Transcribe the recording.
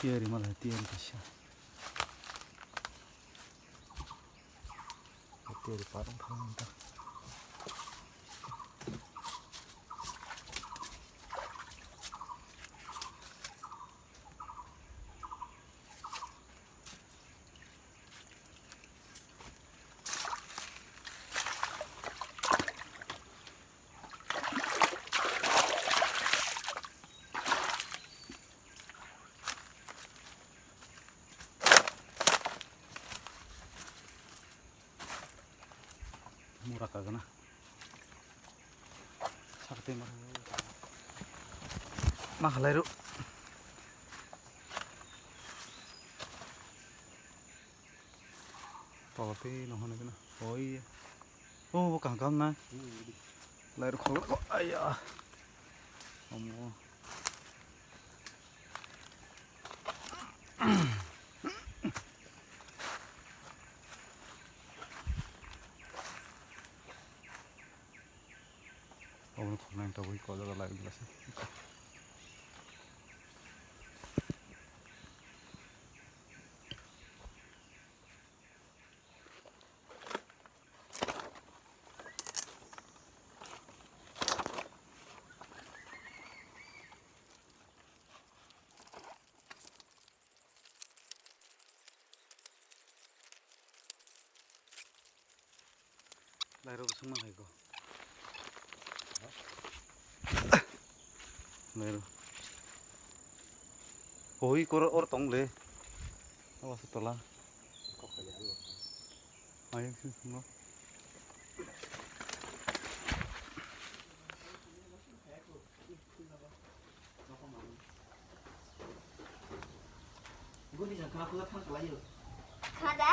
tiari malah tiari kasih. Tiari parang entah. Murah kagak nah sakti mah leru tapi nohon itu nah oh iya oh kagak nah leru kalau kok ayah kamu kamu kok nang tahu kalau ada lagi jelas leru semua itu leru oh iya kor or tong le awas setelah ayo sih semua Ada?